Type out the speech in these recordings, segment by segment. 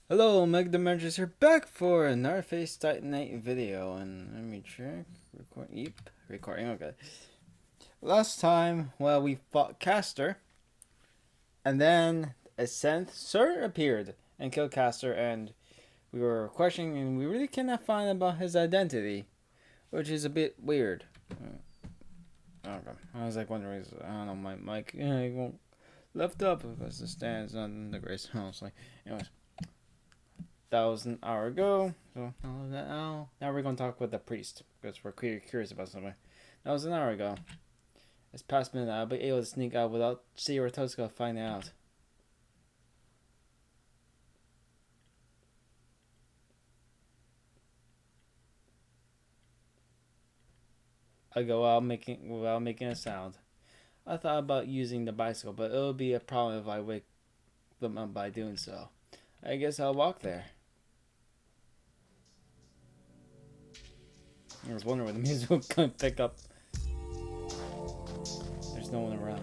Hello, Meg the Managers here, back for another Face Titanite video, and let me check, recording, okay. Last time, well, we fought Caster, and then a Sensor appeared and killed Caster, and we were questioning, and we really cannot find about his identity, which is a bit weird. Okay. I was like wondering, I don't know, my mic, he won't lift up because the stand's not in the great sound, like, anyways. That was an hour ago. So now we're gonna talk with the priest because we're curious about something. That was an hour ago. It's past midnight. I'll be able to sneak out without C or Tosca finding out. I go out without making a sound. I thought about using the bicycle, but it'll be a problem if I wake them up by doing so. I guess I'll walk there. I was wondering when the music would come pick up. There's no one around.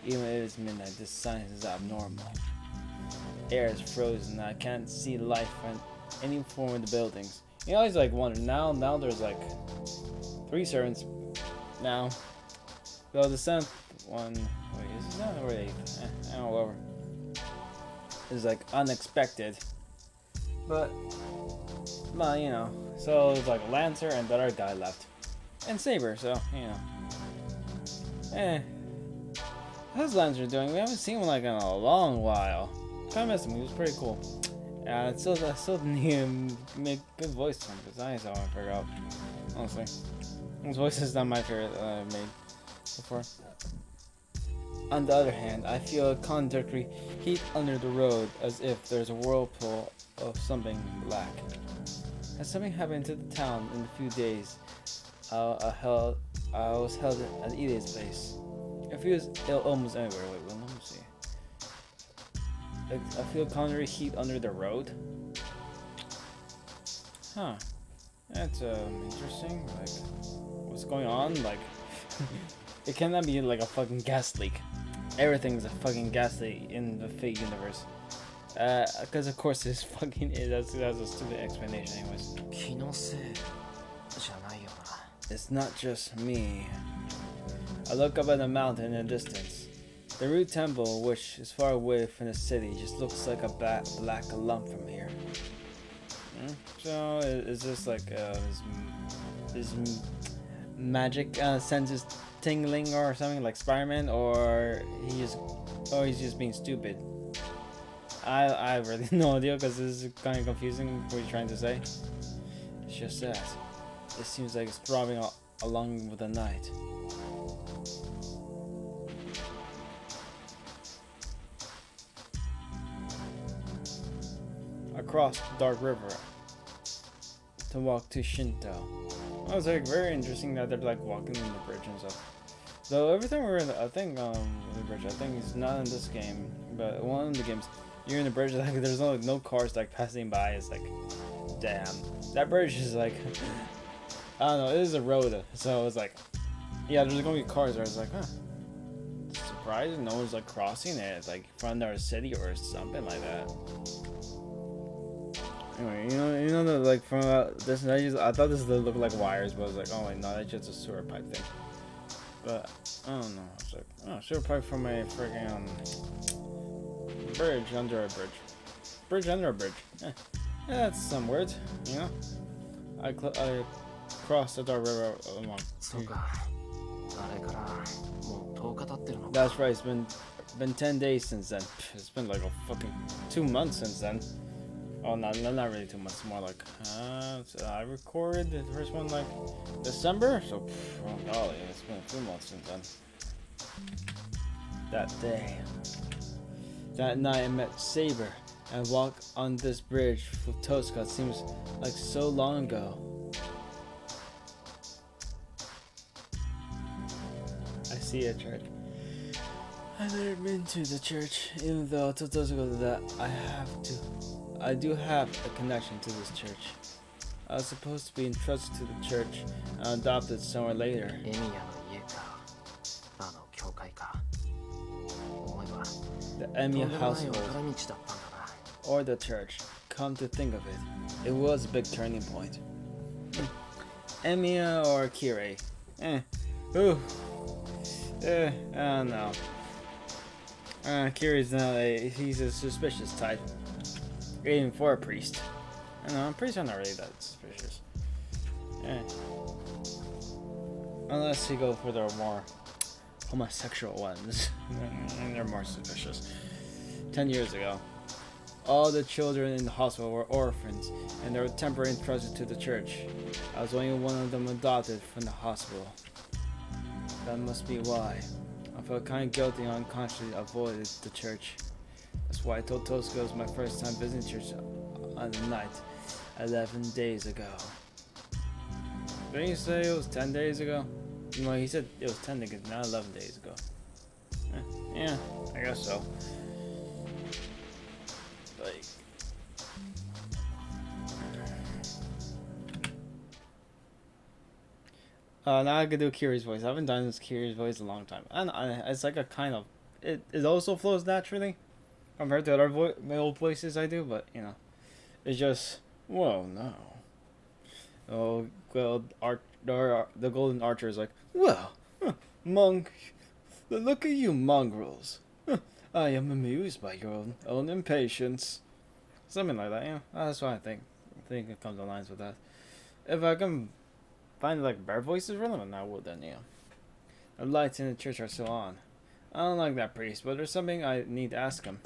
Even if it's midnight, this silence is abnormal. Air is frozen. I can't see life in any form of the buildings. You know, I always like wonder. Now there's like 3 servants. Now, though the 7th one. Wait, is it not or 8th? I don't know. Whatever. It's like unexpected, but you know. So it's like Lancer and the other guy left, and Saber. So you know, how's Lancer doing? We haven't seen one like in a long while. Kind of missed him. He was pretty cool. I still need him make good voice to him because I ain't saw him figure out. Honestly, his voice is not my favorite that I've made before. On the other hand, I feel a contradictory heat under the road, as if there's a whirlpool of something black. Has something happened to the town in a few days? I was held at Eli's place. It feels ill almost anywhere. Wait, well, let me see. I feel contrary heat under the road. Huh. That's interesting. Like, what's going on? Like, it cannot be like a fucking gas leak. Everything's a fucking gas leak in the Fate universe. Because of course this fucking that's a stupid explanation anyways. It's not just me. I look up at the mountain in the distance. The root temple, which is far away from the city, just looks like a black lump from here. So is this like his magic senses tingling or something like Spider-Man, or he's just being stupid? I have really no idea because this is kind of confusing what you're trying to say. It's just that it seems like it's throbbing along with the night. Across the dark river to walk to Shinto. Well, it's like very interesting that they're like walking in the bridge and stuff. Though every time we're in the, I think the bridge, I think it's not in this game, but one of the games, you're in the bridge, like there's no cars like passing by. It's like, damn, that bridge is like, I don't know, it is a road, so it's like, yeah, there's gonna be cars there. It's like, huh, surprised no one's like crossing it. It's like from our city or something like that. Anyway, you know that like from this, I thought this looked like wires, but I was like, oh wait, no, that's just a sewer pipe thing. But I don't know. It's like, oh, sewer pipe from a freaking bridge under a bridge. Bridge under a bridge. Yeah, that's some words, you know. I crossed the dark river along. That's right. It's been 10 days since then. It's been like a fucking 2 months since then. Oh, not really 2 months. More like so I recorded the first one like December. So oh golly, it's been a few months since then. That day, that night, I met Saber and walked on this bridge with Tosca. It seems like so long ago. I see a church. I've never been to the church, even though to Tosca that I do have a connection to this church. I was supposed to be entrusted to the church and adopted somewhere later. The Emiya household. or the church. Come to think of it, it was a big turning point. Emiya or Kirei? Ooh. I don't know. Kirei's he's a suspicious type. Even for a priest. I don't know, priests are not really that suspicious. Unless you go for the more homosexual ones. And they're more suspicious. 10 years ago, all the children in the hospital were orphans, and they were temporarily entrusted to the church. I was only one of them adopted from the hospital. That must be why. I felt kind of guilty and unconsciously avoided the church. That's why I told Tosca it was my first time visiting church on the night 11 days ago. Didn't you say it was 10 days ago? Well, he said it was 10 days, not 11 days ago. Yeah, I guess so. Like, now I can do Kirei's voice. I haven't done this Kirei's voice in a long time. And it's like a kind of... It also flows naturally compared to other old voices I do, but, you know. It's just... Whoa, no. Oh, well, the Golden Archer is like, well, monk, look at you mongrels. I am amused by your own impatience. Something like that, yeah. That's what I think. I think it comes in lines with that. If I can find like bear voices relevant, I would then, yeah. The lights in the church are still on. I don't like that priest, but there's something I need to ask him.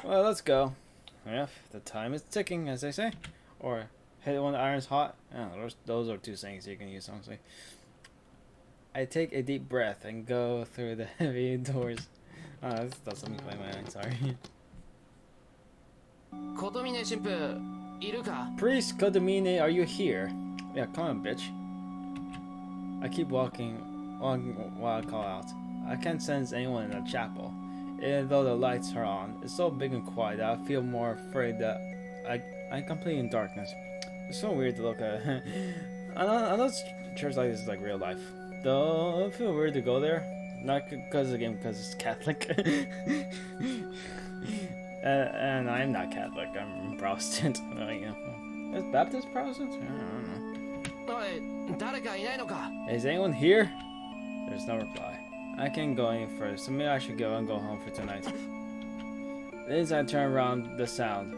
Well, let's go. Yeah, the time is ticking, as they say. Or hit it when the iron's hot. Yeah, those are two sayings you can use, honestly. I take a deep breath and go through the heavy doors. That's let me play my own, sorry. Priest Kodomine, are you here? Yeah, come on, bitch. I keep walking while I call out. I can't sense anyone in the chapel. Even though the lights are on, it's so big and quiet that I feel more afraid that I'm completely in darkness. It's so weird to look at. I know church like this is like real life. Though I feel weird to go there. Not because of the game, because it's Catholic. And I'm not Catholic, I'm Protestant. Is Baptist Protestant? I don't know. Is anyone here? There's no reply. I can't go any further, so maybe I should go and go home for tonight. As I turn around the sound.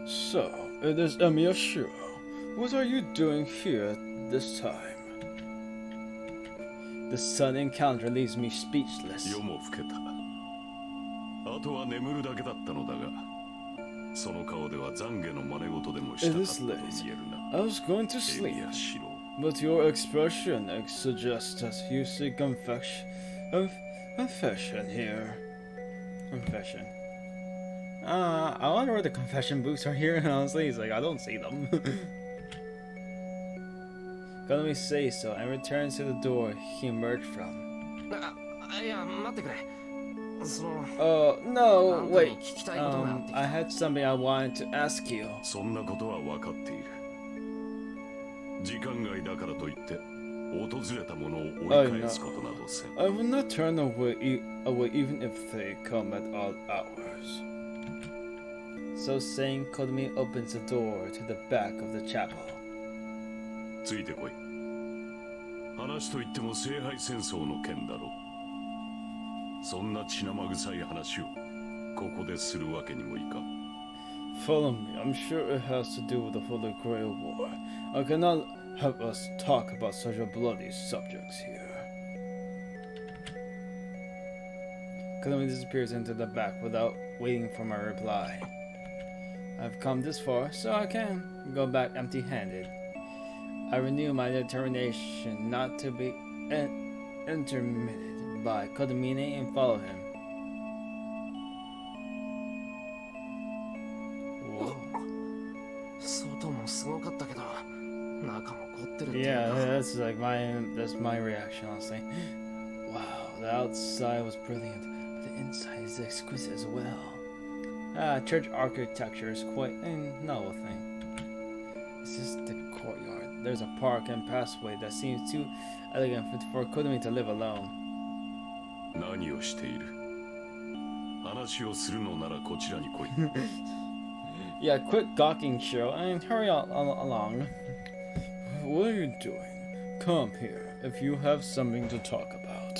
So, it is Emiya Shiro. What are you doing here at this time? The sudden encounter leaves me speechless. It is late. I was going to sleep, but your expression suggests that you seek confession here. Confession. I wonder where the confession booths are here, honestly. He's like, I don't see them. Let me say so, and returns to the door he emerged from. Oh, no, wait. I had something I wanted to ask you. I will not turn away even if they come at odd hours. So saying, Kodomi opens the door to the back of the chapel. Follow me, I'm sure it has to do with the Holy Grail War. I cannot have us talk about such a bloody subjects here. Kodomi disappears into the back without waiting for my reply. I've come this far, so I can go back empty-handed. I renew my determination not to be intermitted by Kodomine and follow him. Yeah, that's my reaction, honestly. Wow, the outside was brilliant, but the inside is exquisite as well. Church architecture is quite a novel thing. It's just the courtyard. There's a park and passageway that seems too elegant for Kodomi to live alone. 何をしている？話をするのならこちらに来い。Yeah, quit gawking, Shiro, and hurry along. What are you doing? Come here, if you have something to talk about.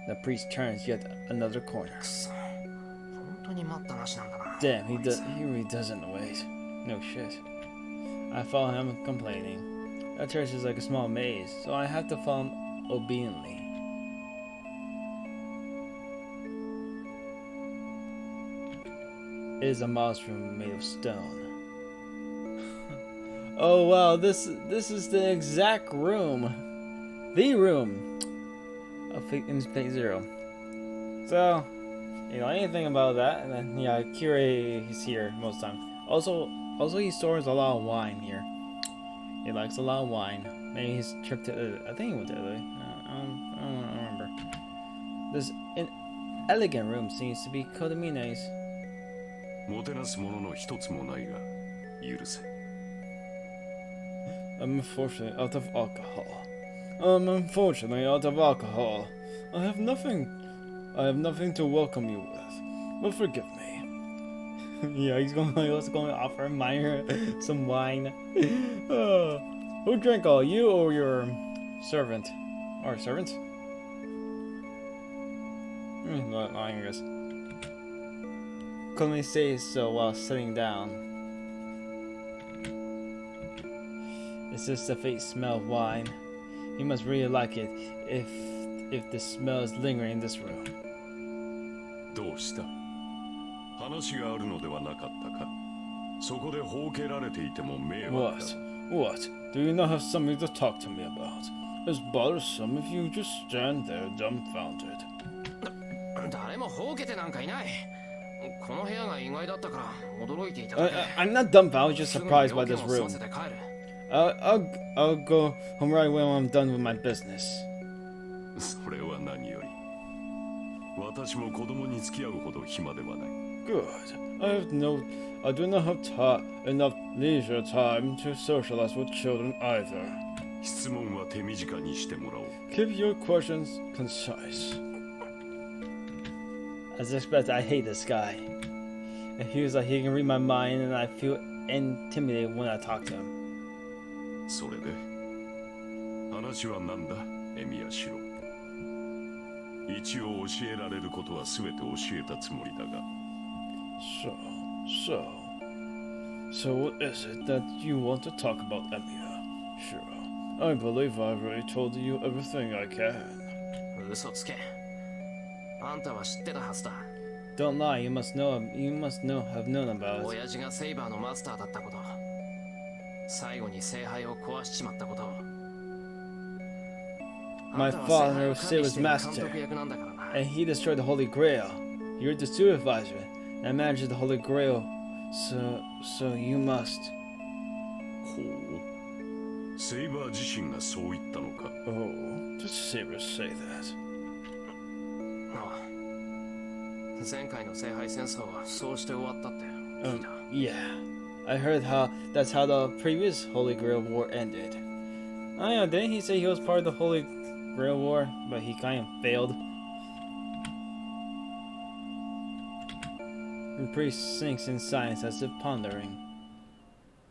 The priest turns yet another corner. Damn, he really doesn't wait. No shit. I follow him, complaining. That church is like a small maze, so I have to follow him obediently. It is a monstrum made of stone. Oh wow, this is the exact room. The room of in Phase Zero. So, you know anything about that, and then yeah, Kirei is here most of the time. Also he stores a lot of wine here. He likes a lot of wine. Maybe he's tripped to I think he went to Italy. I don't remember. This elegant room seems to be Kodamina's. もてなすものの一つもないが許せ。I'm unfortunately out of alcohol. I'm unfortunately out of alcohol. I have nothing to welcome you with. But forgive me. Yeah, he's also going to offer Meyer some wine. Who drank all, you or your servant? Or servant? Not lying, I guess. Couldn't say so while sitting down. It's just the faint smell of wine. He must really like it if the smell is lingering in this room. どうした？話があるのではなかったか？そこでほうけられていても迷惑だ。What? Do you not have something to talk to me about? It's bothersome if you just stand there dumbfounded. 誰もほうけてなんかいない。この部屋が意外だったから驚いていただけ。I'm not dumbfounded, I was just surprised by this room. I'll go home right when I'm done with my business. それは何より。私も子供に付き合うほど暇ではない。Good. I do not have enough leisure time to socialize with children either. 質問は手短にしてもらおう。Keep your questions concise. As expected, I hate this guy. And he was like, he can read my mind, and I feel intimidated when I talk to him. それで話は何だ、エミヤシロ。一応教えられることは全て教えたつもりだが。So what is it that you want to talk about, Emiya? Sure. I believe I've already told you everything I can. 嘘つけ。あんたは知ってたはずだ。Don't lie, you must have known about it. 親父がセイバーのマスターだったこと。最後に聖杯を壊しちまったこと。My father was master, and he destroyed the Holy Grail. You're the supervisor, and I managed the Holy Grail, so you must. ほう。セイバー自身がそう言ったのか。Oh, did Saber say that? ああ。前回の聖杯戦争はそうして終わったって聞いた。Yeah, I heard that's how the previous Holy Grail War ended. Oh yeah, didn't he say he was part of the Holy Grail War, but he kind of failed? The priest sinks in silence as if pondering.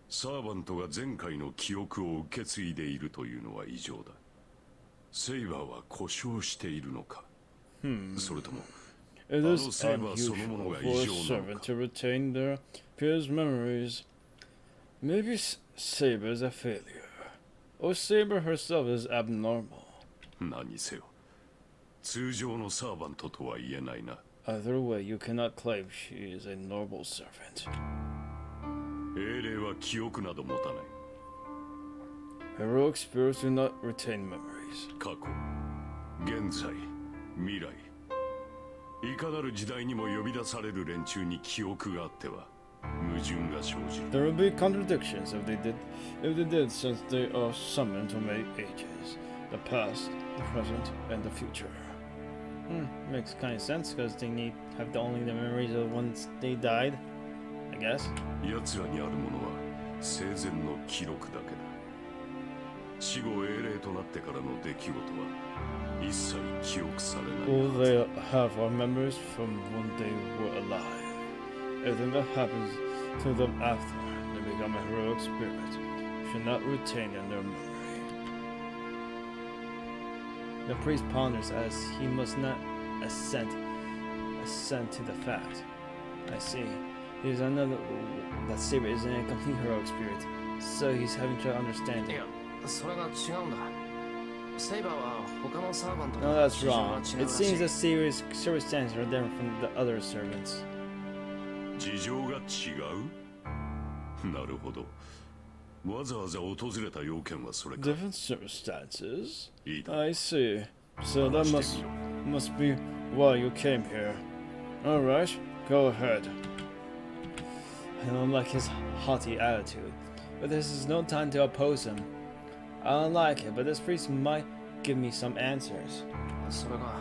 サーバントが前回の記憶を受け継いでいるというのは異常だ。セイバーは故障しているのか。それとも It is unusual for a servant to retain their peers' memories. Maybe Saber is a failure, or Saber herself is abnormal. 何せよ。通常のサーバントとは言えないな。Either way, you cannot claim she is a normal servant. 英霊は記憶など持たない。Heroic spirits do not retain memories. 過去、現在、未来。いかなる時代にも呼び出される連中に記憶があっては矛盾が生じる。There will be contradictions if they did since they are summoned from many ages. The past, the present, and the future. Makes kind of sense because they have only the memories of once they died, I guess. 奴らにあるものは生前の記録だけだ。死後英霊となってからの出来事は一切記憶されない Will はず they have our memories from when they were alive? Everything that happens to them after they become a heroic spirit should not retain in their memory. The priest ponders as he must not assent to the fact. I see. He's another that Saber isn't a complete heroic spirit, so he's having trouble い understanding. やそれが違うんだ。セイバーは他のサーバント No, と that's 事情が wrong. 違う It らしい seems that Saber's circumstances are different from the other servants. 事情が違うなるほどわざわざ訪れた要件はそれか Different circumstances? いいだ I see. So that must be why you came here. Alright, go ahead. I don't like his haughty attitude, but this is no time to oppose him. I don't like it, but this priest might give me some answers. それが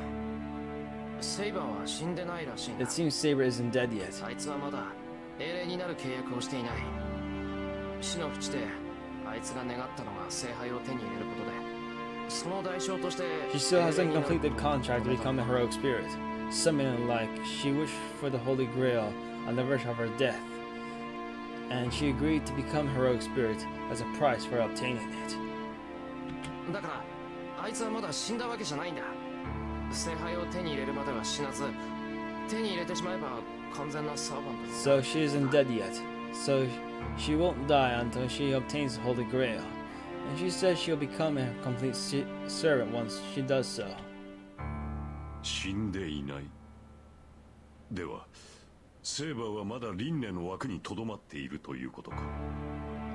セイバーは死んでないらしいんだ It seems Saber isn't dead yet. あいつはまだ英霊になる契約をしていない死の淵であいつが願ったのが聖杯を手に入れることでその代償として She still 英霊 hasn't になる completed the contract to become a heroic spirit. Something like she wished for the Holy Grail on the verge of her death, and she agreed to become a heroic spirit as a price for obtaining it. だからあいつはまだ死んだわけじゃないんだ聖杯を手に入れるまでは死なず手に入れてしまえば完全なサーバント So she isn't dead yet. So she won't die until she obtains the Holy Grail. And she says she'll become a complete servant once she does so. 死んでいないではセーバーはまだ輪廻の枠にとどまっているということか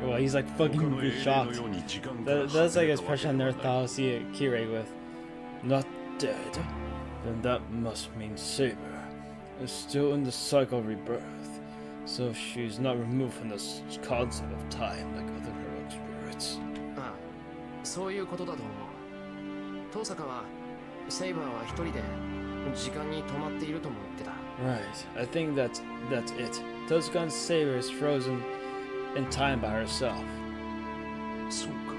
Well, he's like 他 fucking の英霊 shocked. のように時間から That's like 外れ his たわ expression I けで never は thought ない I'd see a kirei with. Not dead? Then that must mean Saber is still in the cycle of rebirth. So she's not removed from this concept of time like other heroic spirits. ああそういうことだと思う遠坂はセイバーは一人で時間に止まっているとも言ってた Right. I think that's it. Toscan's Saber is frozen in time by herself. そうか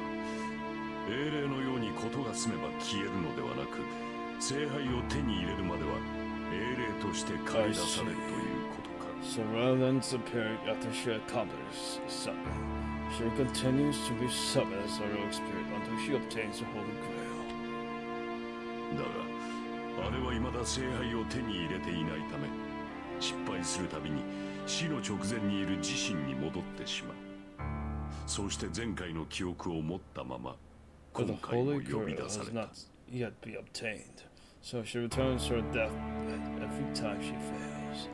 英霊のように事が済めば消えるのではなく聖杯を手に入れるまでは英霊として駆り出されるということか So rather than disappearing after she accomplishes something, she continues to be summoned as a heroic spirit until she obtains the Holy Grail. だがあれは未だ聖杯を手に入れていないため失敗するたびに死の直前にいる自身に戻ってしまうそうして前回の記憶を持ったまま But 今 the 回も Holy 呼び Grail 出さ has れた not yet been obtained, so she returns to her deathbed every time she fails,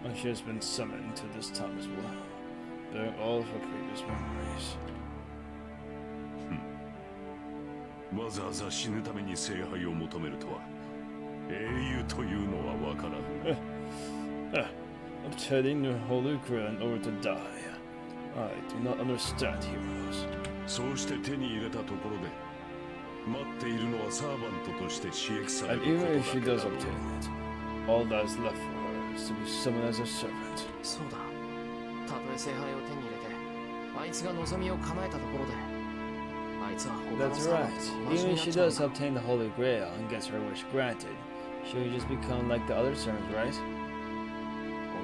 and she has been summoned to this time as well, bearing all of her previous memories. わざわざ死ぬために聖杯を求めるとは英雄というのはわからぬ Obtaining the Holy Grail in order to die. I do not understand heroes. そうして手に入れたところで待っているのはサーバントとして刺激され And るこ even と if she だけ does だろう obtain it, all that is left for her is to be summoned as a servant. そうだたとえ聖杯を手に入れてあいつが望みを叶えたところであいつは他の That's サーバン right. トと同じ Even に if なっ she ちゃうん does だ obtain the Holy Grail and gets her wish granted, she will just become like the other servants, right?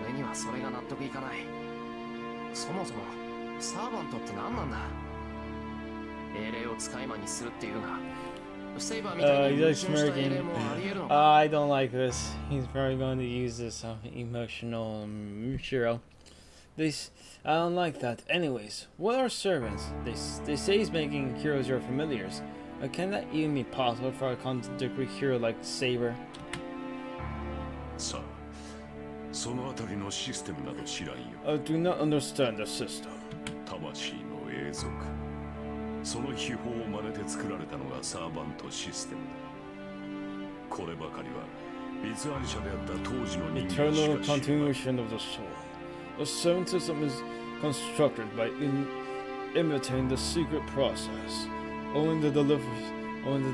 俺にはそれが納得いかないそもそもサーバントって何なんだ英霊を使い魔にするっていうがセイバーみたいに He's 矛 like 盾した英霊 smirking. もあり得るのか I don't like this. He's probably going to use this emotional hero. I don't like that. Anyways, what are servants? They say he's making heroes your familiars. But can that even be possible for a contradictory hero like Saber? さあそのあたりのシステムなど知らんよ I do not understand the system. 魂の永続その秘宝を真似て作られたのがサーバントシステムだこればかりは立案者であった当時の人間し Eternal か知らない continuation of the soul. The seven system is constructed by imitating the secret process. Only the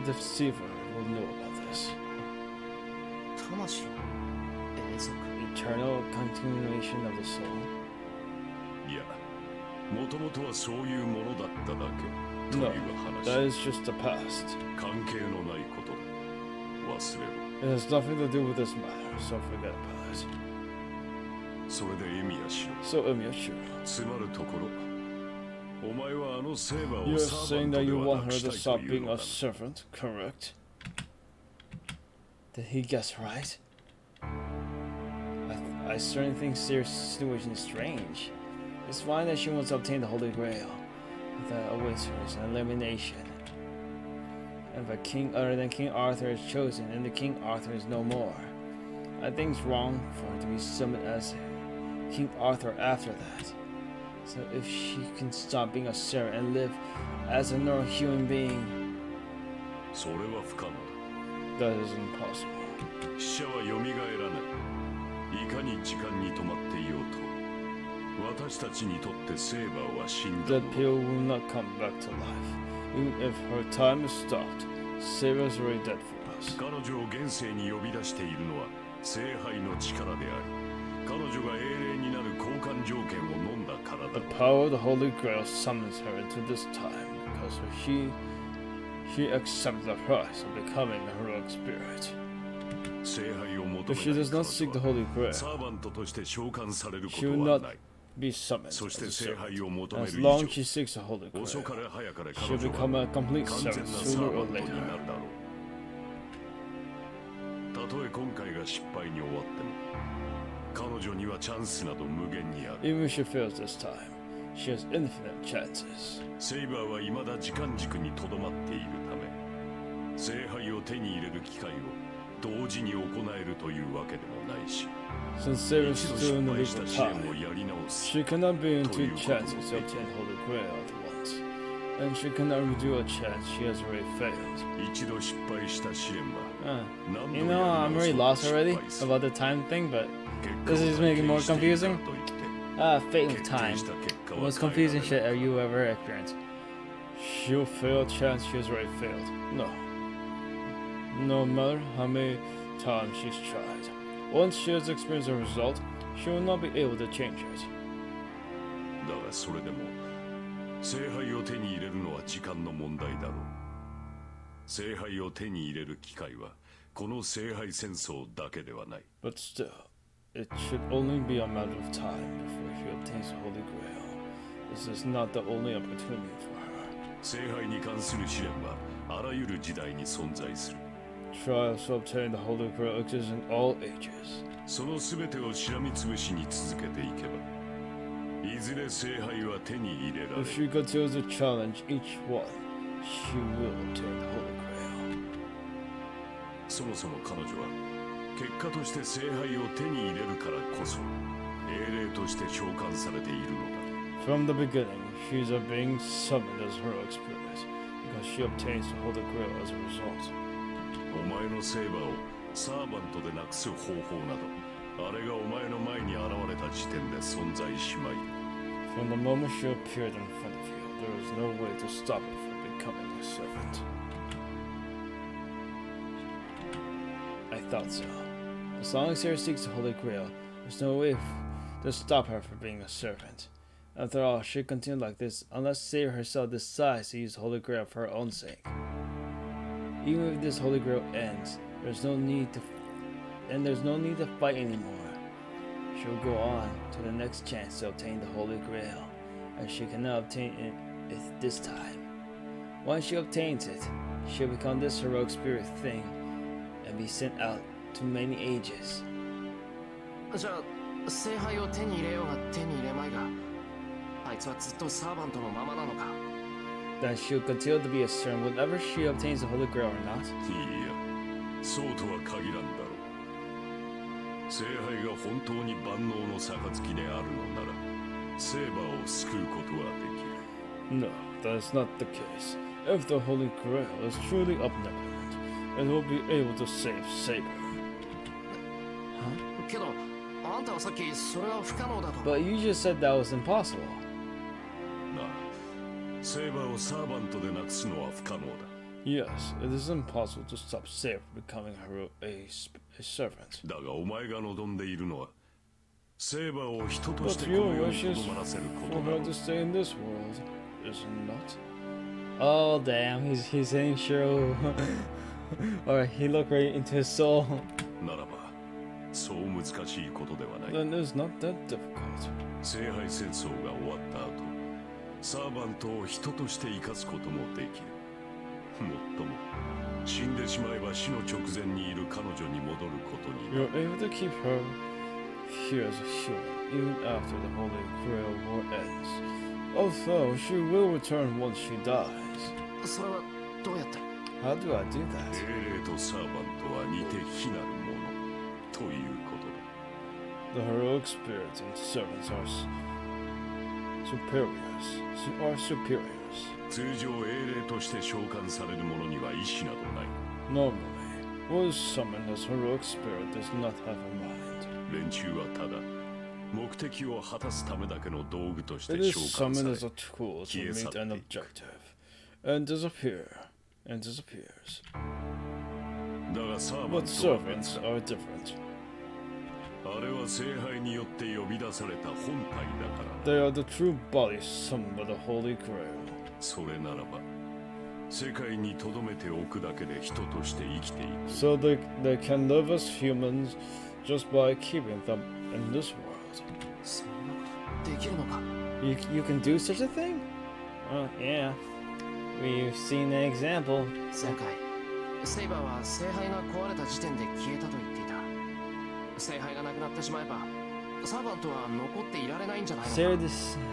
deceiver will know about this. 魂の永続 Eternal continuation of the soul. いやもともとはそういうものだっただけという No, 話。 that is just the past. 関係のないことだ。忘れろ。 It has nothing to do with this matter, so forget about it. それでエミヤしろ。 So, Yashiro, つまるところ、お前はあのセーバー you're をサーバ saying ン that トで you は want なく her した to い stop という being の a だな。 servant, correct? Did he guess right? I certainly think Seer's situation is strange. It's fine that she wants to obtain the Holy Grail, but that awaits her is an elimination. And if a king other than King Arthur is chosen, then the King Arthur is no more. I think it's wrong for her to be summoned as King Arthur after that. So if she can stop being a servant and live as a normal human being, それは不可能 that is impossible. だ。死者は蘇らない。いかに時間に止まっていようと、私たちにとってセーバーは死んだ Dead のだ。 people will not come back to life. Even if her time is stopped, Sarah is already dead for us. 彼女を現世に呼び出しているのは聖杯の力であり、彼女が英霊になる交換条件を飲んだからだ The。power of the Holy Grail summons her into this time because she accepted the price of becoming a heroic spirit. 聖杯を求め If she ない does not seek the 彼女 Holy は Grail, サーバントとして召喚されるこ she と will は not ない。 be summoned そし as て a 聖杯 servant. を求め As る以 long 上 as she seeks the Holy 遅 Grail, かれ早かれ彼 she'll 女 become は a complete 完 servant 全なサ sooner ーバ or ントにな later. るだろう。たとえ今回が失敗に終わっても、彼女にはチャンスなど無限にある。 Even if she fails this time, she has infinite chances. セイバーは未だ時間軸にとどまっているため、聖杯を手に入れる機会を同時に行えるというわけでもないし、 Since Sarah is 一度 still 失 in the 敗 legal した試練 time, をやり直す。 she cannot be in two ということ chances to obtain Holy Grail at once. And she cannot redo a chance she has already failed. 一度失敗した試練は Uh, 何度 you や know, り I'm 直 already そうと lost 失 already 敗する。 about the time thing, but 結 this 果を is making more 体験している confusing. からといって Fate of 決 time. 定した結果 The は most 変えら confusing れ shit ない you ever experienced. She'll fail a chance she has already failed. No. No matter how many times she's tried. Once she has experienced a result, she will not be able to change it. だがそれでも聖杯を手に入れるのは時間の問題だろう。聖杯を手に入れる機会はこの聖杯戦争だけではない。 But still, it should only be a matter of time before she obtains the Holy Grail. This is not the only opportunity for her. 聖杯に関する試練はあらゆる時代に存在する。 Trials to obtain the Holy Grail exist in all ages. その全てをしらみつぶしに続けていけば、いずれ聖杯は手に入れられ If る。 she continues to challenge each one, she will obtain the Holy Grail. そもそも彼女は結果として聖杯を手に入れるからこそ英霊として召喚されているのだ。 From the beginning, she's being summoned as heroic spirit because she obtains the Holy Grail as a result. お前のセーバーをサーバントでなくす方法など、あれがお前の前に現れた時点で存在しまい。 From the moment she appeared in front of you, there is no way to stop her from becoming a servant. I thought so. As long as Sarah seeks the Holy Grail, there's no way to stop her from being a servant. After all, she continued like this unless Sarah herself decides to use the Holy Grail for her own sake. Even if this Holy Grail ends, there's no need to fight anymore. She'll go on to the next chance to obtain the Holy Grail, and she cannot obtain it this time. Once she obtains it, she'll become this heroic spirit thing and be sent out to many ages. じゃあ聖杯を手に入れようが手に入れまいが、あいつはずっとサーバントのままなのか。 Then she'll continue to be a servant whenever she obtains the Holy Grail or not. いいや、そうとは限らんだろう。聖杯が本当に万能の杯であるのなら、セーバーを救うことはできる。 No, that is not the case. If the Holy Grail is truly omnipotent, it will be able to save Saber. Huh? けどあんたはさっきそれは不可能だと。 But you just said that was impossible. なあ、セーバーをサーバントでなくすのは不可能だ。 Yes, it is impossible to stop Saber from becoming a servant. だがお前が望んでいるのは、セーバーを人として But この your 世に wish と is どまらせるこ for とだ her ろう to。stay in this world, is it not? Oh damn, he's hitting Shiro. Or he looked right into his soul. ならばそう難しいことではない。 Then it's not that difficult. 聖杯戦争が終わった後、サーバントを人として生かすこともできる。もっとも死んでしまえば死の直前にいる彼女に戻ることにな You're る。 able to keep her here as a human, even after the Holy Grail War ends. Although she will return once she dies. それはどうやって？ How do I do 英 that? 霊とサーバントは似て非なるものということだ。 The heroic spirits and servants are superiors. 通常英霊として召喚される者には意志などない。 Normally, what is summoned as heroic spirit does not have a mind. 連中はただ目的を果たすためだけの道具として It is 召喚さ summoned れ as a tool to 消え meet 去ってい an く。 objective, and disappears. だがサーバン But トは別 servants だ。 are different. あれは聖杯によって呼び出された本体だからな。 They are the true bodies summoned by the Holy Grail. それならば世界に留めておくだけで人として生きていく。 So they can live as humans just by keeping them in this world. そんなことできるのか？ You can do such a thing? Yeah. We've seen an example. 前回セイバーは聖杯が壊れた時点で消えたと言っていた。聖杯がなくなってしまえばサーバントは残っていられないんじゃないのか？ Sarah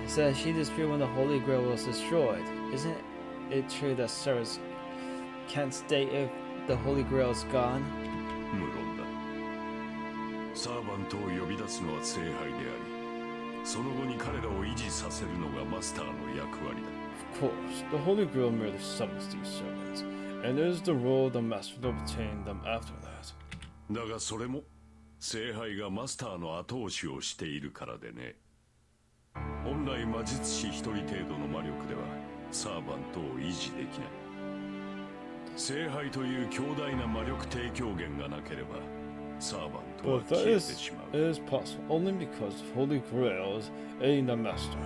says she disappeared when the Holy Grail was destroyed. Isn't it true that servants can't stay if the Holy Grail is gone? 無論だ。サーバントを呼び出すのは聖杯であり、その後に彼らを維持させるのがマスターの役割だ。 Of course, the Holy Grail merely summons these servants, and it is the role of the Master to obtain them after that. だがそれも聖杯がマスターの後押しをしているからでね。本来魔術師一人程度の魔力ではサーバントを維持できない。聖杯という強大な魔力提供源がなければサーバントは But 消 that えて is しまう。 possible only because the Holy Grail is aiding the Master.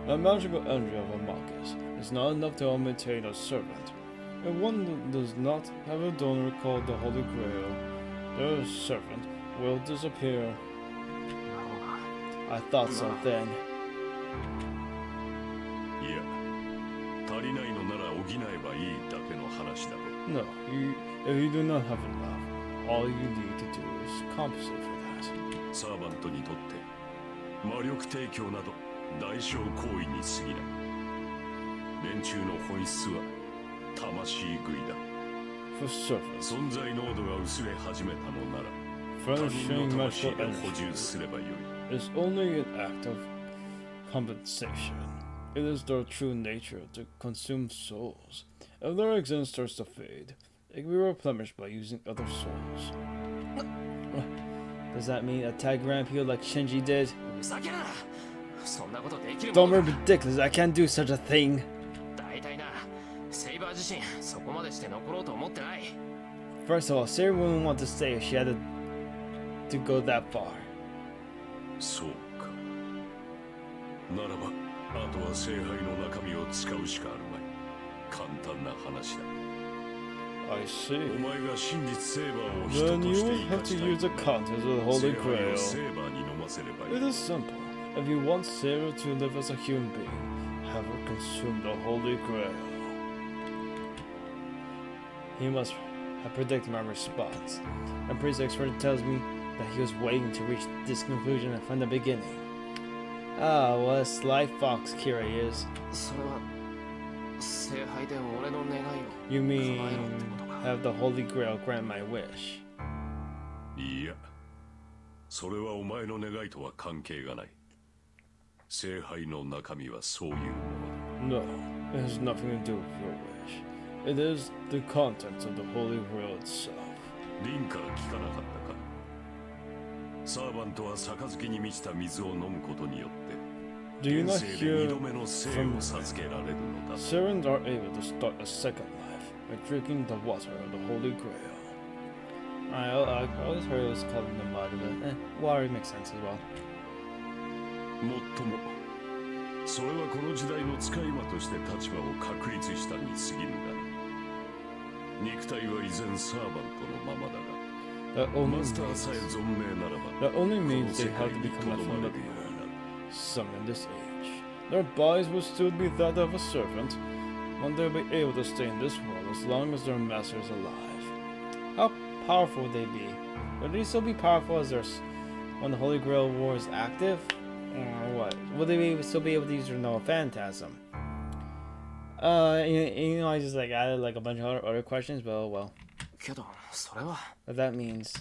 A magical energy of a Magus is not enough to maintain a servant. If one does not have a donor called the Holy Grail, their servant will disappear. なるほど。 I thought so then. いや、足りないのなら補えばいいだけの話だろ。 No, if you do not have enough, all you need to do is compensate for that. サーバントにとって魔力提供など代償行為に過ぎない。連中の本質は魂食いだ。 For servants, 存在濃度が薄れ始めたのなら他 furnishing 人の魂 magical で補 energy 充すればよい。 is only an act of compensation. It is their true nature to consume souls. If their existence starts to fade, it can be replenished by using other souls. Does that mean attack grand people like Shinji did? ふざけんな。そんなことできる Don't も be のか？ ridiculous, I can't do such a thing. 大体な、セイバー自身そこまでして残ろうと思ってない。 First of all, Sarah wouldn't want to stay if she had to go that far. そうか。ならばあとは聖杯の中身を使うしかあるまい。簡単な話だ。 I see. お前が真実セーバーを人 Then と you して will 生 have か to したい use the のなら contents of the Holy 聖杯を Grail. セーバーに飲ませればい It い。 is simple. If you want Sarah to live as a human being, have her consume the Holy Grail. He must have predicted my response. And priest expert tells me that he was waiting to reach this conclusion from the beginning. Ah, what a sly fox Kirei is. それは聖杯で俺の願いを You 叶 mean えろってことか？ have the Holy Grail grant my wish? いや、それはお前の願いとは関係がない。聖杯の中身はそういうものだ。 No, it has nothing to do with your wish. It is the contents of the Holy Grail itself. リンから聞かなかったか。サーバントは杯に満ちた水を飲むことによって Do you 現 not 世で hear 二度目の生を授けられるのだ。 Servants are able to start a second life by drinking the water of the Holy Grail. I always heard it was called the mud, but water makes sense as well. もっともそれはこの時代の使い魔として立場を確立したに過ぎぬがな。肉体は依然サーバントのままだが、 That only マスター means, さえ存命ならば that only こ means の they 世 have 界 to に become と a どまれるよ familiar. うになる。 Some in this age. Their bodies will still be that of a servant, when they'll be able to stay in this world as long as their master is alive. How powerful would they be? Would they still be powerful as when the Holy Grail War is active? Or what? Will they still be able to use their Noah Phantasm? I just like added like a bunch of other questions, but oh well. けどそれは But that means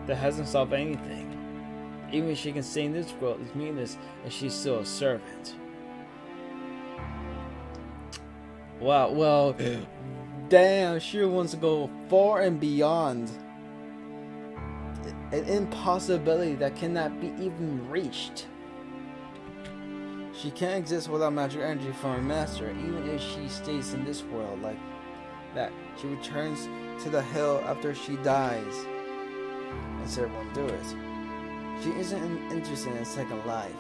that hasn't solved anything. Even if she can stay in this world, it's meaningless, and she's still a servant. Wow, well, damn, she wants to go far and beyond an impossibility that cannot be even reached. She can't exist without magic energy from her master, even if she stays in this world like that. She returns to the hill after she dies, and Sarah won't do it. She isn't interested in a second life,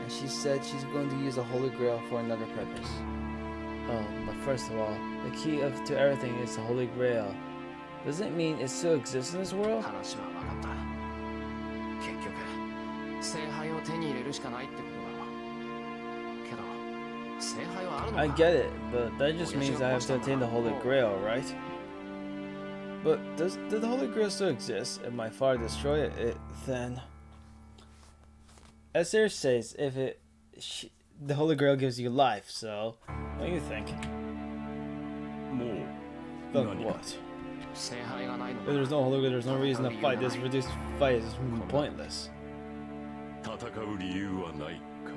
and she said she's going to use the Holy Grail for another purpose. Oh, but first of all, the key to everything is the Holy Grail. Does it mean it still exists in this world? 話は分かった。結局聖杯を手に入れるしかないってことだろ。けど聖杯はあるのか。 I get it, but that just means I have to attain the Holy Grail, right? But did the Holy Grail still exist? If my father destroyed it, then... As Sarah says, the Holy Grail gives you life, so what do you think? もう Then 何 what? 聖杯がないの If か。 there's no Holy Grail, there's no reason to fight. This reduced fight is pointless. 戦う理由はないか。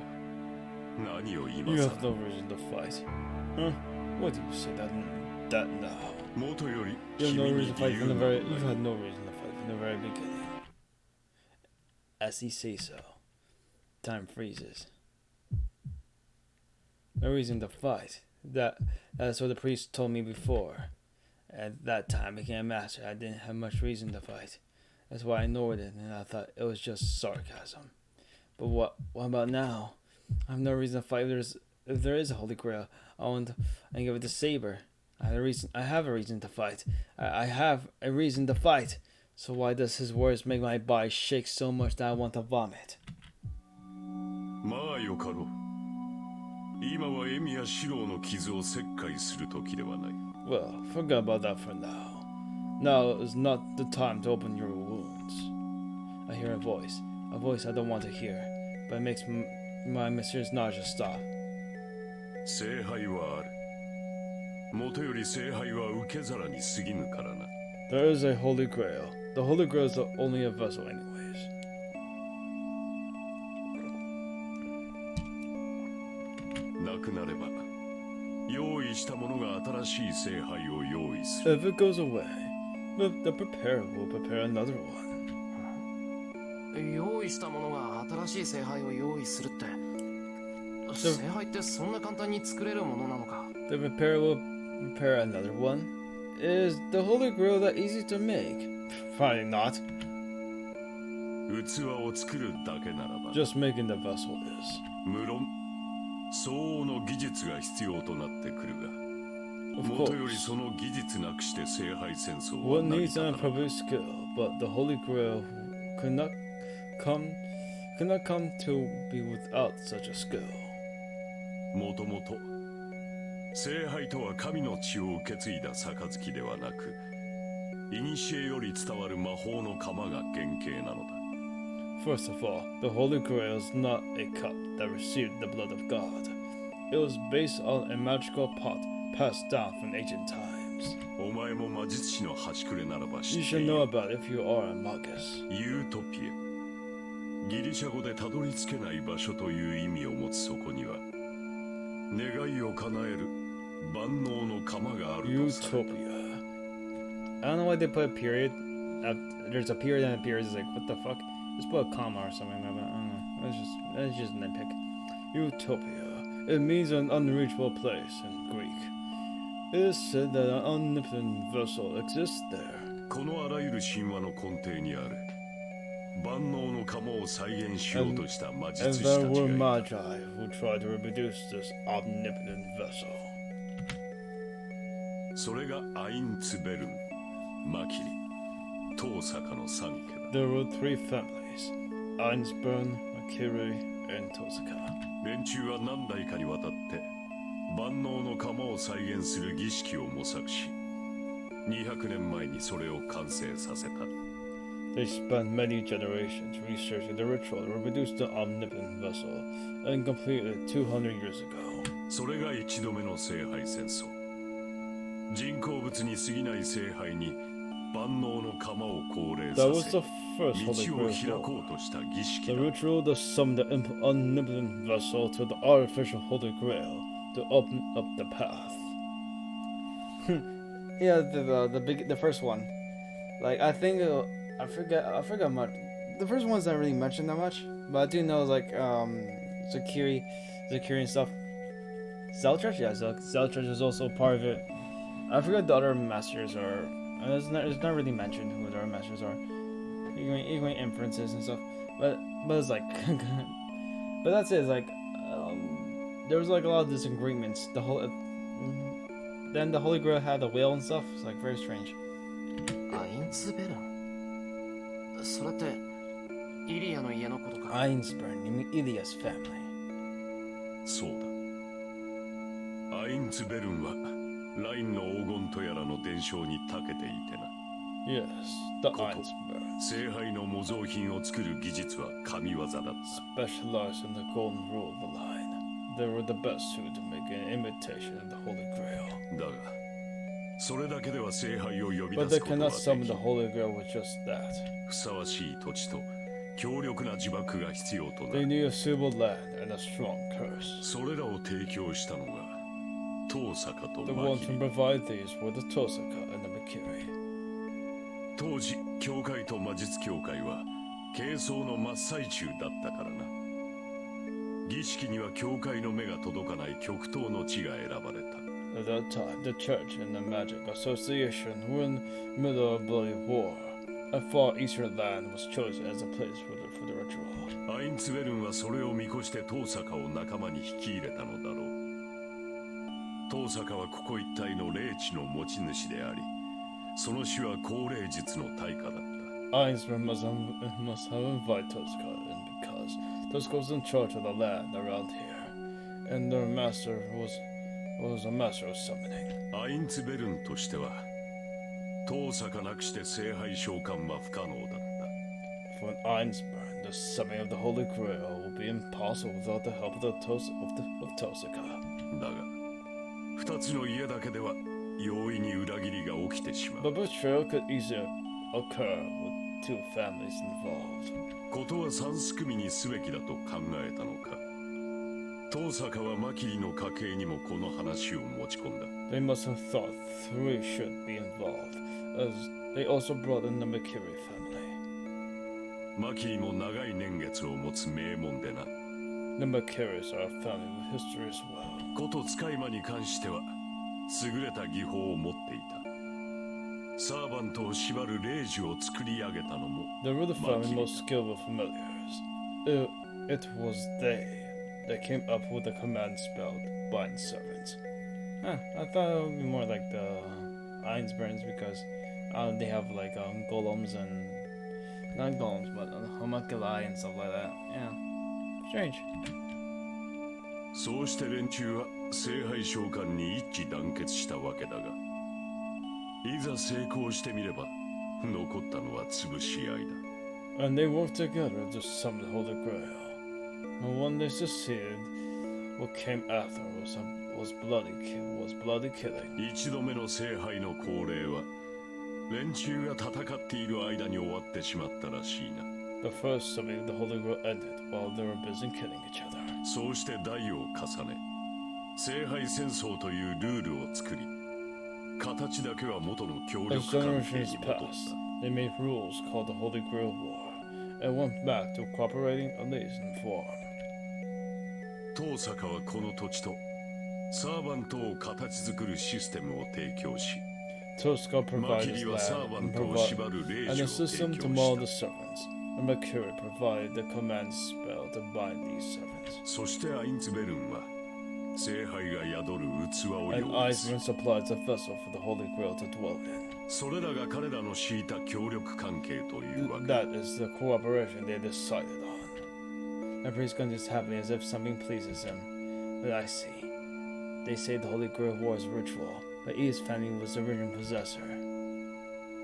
何を今 You さ have no reason to fight. Huh? What do you say that now? もとより You have 君 no に reason to 理 fight 由 from the が very. ない You had no reason to fight from the very beginning. As he says so, time freezes. No reason to fight. That's what the priest told me before. At that time, I became a master. I didn't have much reason to fight. That's why I ignored it, and I thought it was just sarcasm. But what about now? I have no reason to fight. If there is a Holy Grail, I give it to Saber. I have a reason to fight. I have a reason to fight. So why does his words make my body shake so much that I want to vomit? まあよかろう。今はエミやシローの傷を切開する時ではない。 Well, forget about that for now. Now is not the time to open your wounds. I hear a voice I don't want to hear, but it makes my mysterious nausea stop. 聖杯はある。もとより聖杯は受け皿に過ぎぬからな。 There is a Holy Grail. The Holy Grail is only a vessel anyways. なくなれば用意したものが新しい聖杯を用意する。 If it goes away, the preparer will prepare another one. 用意したものが新しい聖杯を用意するって。聖杯ってそんな簡単に作れるものなのか。 The preparer will prepare another one. Is the Holy Grail that easy to make? Probably not. 器を作るだけならば Just making the vessel is. 無論相応の技術が必要となってくるが、 Of もとより course. その技術なくして聖杯戦争は One 成り needs 立た an ない。 appropriate skill, but the Holy Grail could not come to be without such a skill. もともと聖杯とは神の血を受け継いだ杯ではなく、古より伝わる魔法の鎌が原型なのだ。 First of all, the Holy Grail is not a cup that received the blood of God. It was based on a magical pot passed down from ancient times. お前も魔術師の端くれならば知 You ってい should る。 know about it if you are a magus. ユートピア。ギリシャ語でたどり着けない場所という意味を持つそこには、願いを叶える万能の鎌があるとされた。 Utopia. I don't know why they put a period. There's a period and a period. It's like, what the fuck? Just put a comma or something like that. I don't know. That's just nitpick. Utopia. It means an unreachable place in Greek. It is said that an omnipotent vessel exists there. このあらゆる神話の根底にある万能の釜を再現しようとした魔 And 術師 there たち were がいた。 magi who tried to reproduce this omnipotent vessel. それがアインツベルン、マキリ、東坂の三家だ。 There were three families: Einsburn, Kirei, and Tosaka. 連中は何代かにわたって万能の釜を再現する儀式を模索し、200年前にそれを完成させた。 They spent many generations researching the ritual to reproduce the omnipotent vessel, and completed it 200 years ago. それが一度目の聖杯戦争。人工物に過ぎない聖杯に万能の釜を降霊 That さ was せ、 the first Holy 道を Grail 開こ war. うとした儀式 The だ。 ritual that summoned the omnipotent vessel to the artificial Holy Grail to open up the path. Yeah, the first one. Like I think I forgot much. The first one's not really mentioned that much, but I do know like Zakiri and stuff. Zeltrich, yeah, Zeltrich is also part of it. I forgot the other masters are. It's not really mentioned who the other masters are. You can inferences and stuff, but it's like, but that's it. It's like there was like a lot of disagreements. The whole then the Holy Grail had the whale and stuff. It's like very strange. アインツベルン、それってイリアの家のことか。 Einsburn, you mean Ilia's family. そうだ。アインツベルンはラインの黄金とやらの伝承に長けていてな。 Yes, the こと Einsburn 聖杯の模造品を作る技術は神業だった。 specialized in the golden rule of the line. They were the best suited to make an imitation of the Holy Grail. だが、それだけでは聖杯を呼び But 出 they すことは cannot で summon き the ん。 Holy Grail with just that. ふさわしい土地と強力な呪縛が必要とな They る。 need a suitable land and a strong curse. それらを提供したのが東坂と The マ ones キ who リ。 provide these were the Tosaka and the Mikiri. 当時教会と魔術協会は係争の真っ最中だったからな。儀式には教会の目が届かない極東の地が選ばれた。 At that time, the Church and the Magic Association were in the middle of a bloody war. A far eastern land was chosen as a place for the ritual. アインツベルンはそれを見越して東坂を仲間に引き入れたのだろう。東坂はここ一帯の霊地の持ち主であり、その死は高霊術の対価だった。 Einsburn must have invited Tosaka in because Tosaka was in charge of the land around here, and their master was a master of summoning. アインツベルンとしては東坂なくして聖杯召喚は不可能だった。 For an Einsburn, the summoning of the Holy Grail will be impossible without the help of Tosaka. だが二つの家だけでは容易に裏切りが起きてしまう。 But betrayal could easily occur with two families involved. ことは三すくみにすべきだと考えたのか。東坂はマキリの家系にもこの話を持ち込んだ。 They must have thought three should be involved, as they also brought in the Mikiri family. マキリも長い年月を持つ名門でな。 The Mikiris are a family with history as well. こと使い魔に関しては優れた技法を持っていた。サーバントを縛る霊樹を作り上げたのも They were the マキ family リ。 most skilled with familiars. It was they that came up with the command spell bind servants. Huh, I thought it would be more like the Einsburns because they have like golems and not golems but homunculi and stuff like that. Yeah, strange. そうして連中は聖杯召喚に一致団結したわけだが、いざ成功してみれば残ったのは潰し合いだ。 And they worked together to summon the Holy Grail. But when they succeeded, what came after was bloody killing. 一度目の聖杯の降霊は連中が戦っている間に終わってしまったらしいな。 The first summoning of the Holy Grail ended while they were busy killing each other. そうして代を重ね聖杯戦争というルールを作り、形だけは元の協 As 力関係 generations に戻っ passed, they made rules called the Holy Grail War, and went back to cooperating at least in form. た。東坂はこの土地とサーバントを形作るシステムを提供し、 Tosaka マキ provided リ his はサー land バン and, トを縛る霊 and 樹 a を提 system to 供 mold the した。 servants. and Mercury provided the command spell to bind these servants. そしてアインツベルンは聖杯が宿る器を And 用意する Iceman supplies a vessel for the Holy Grail to dwell in. それらが彼らの敷いた協力関係というわけ That is the cooperation they decided on. The priest continues happily as if something pleases him. But I see. They say the Holy Grail was ritual, but Eve's family was the original possessor.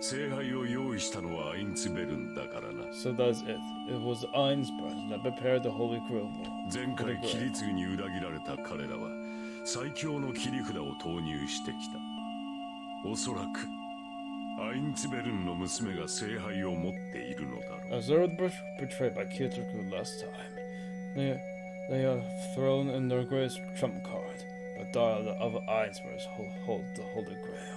聖杯を用意したのはアインツベルンだからな So that's it. It was Einsburg that prepared the Holy Grail. 前回切り継ぎに裏切られた彼らは最強の切り札を投入してきたおそらくアインツベルンの娘が聖杯を持っているのだろう As they were betrayed by Kyotoku last time, they have thrown in their greatest trump card. The daughter of Einsburg hold the Holy Grail.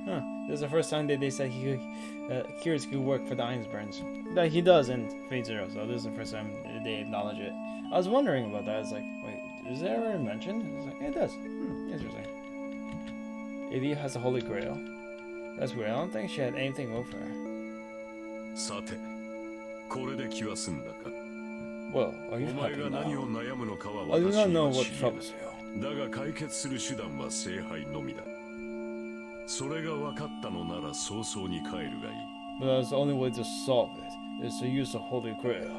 Huh. This is the first time that they said Kirei could work for the Einsburns. Like he does in Fate Zero, so this is the first time they acknowledge it. I was wondering about that. It's like, wait, is that ever mentioned? It's like, it does. Interesting. Idea has a Holy Grail. That's weird. I don't think she had anything over her. さてこれで気は済んだか Well, are you お前 happy が now? 何を悩むのかは I do 私 not に know は what 知り troubles you. だが解決する手段は聖杯のみだそれが分かったのなら早々に帰るがいい But that's the only way to solve it, is to use the Holy Grail.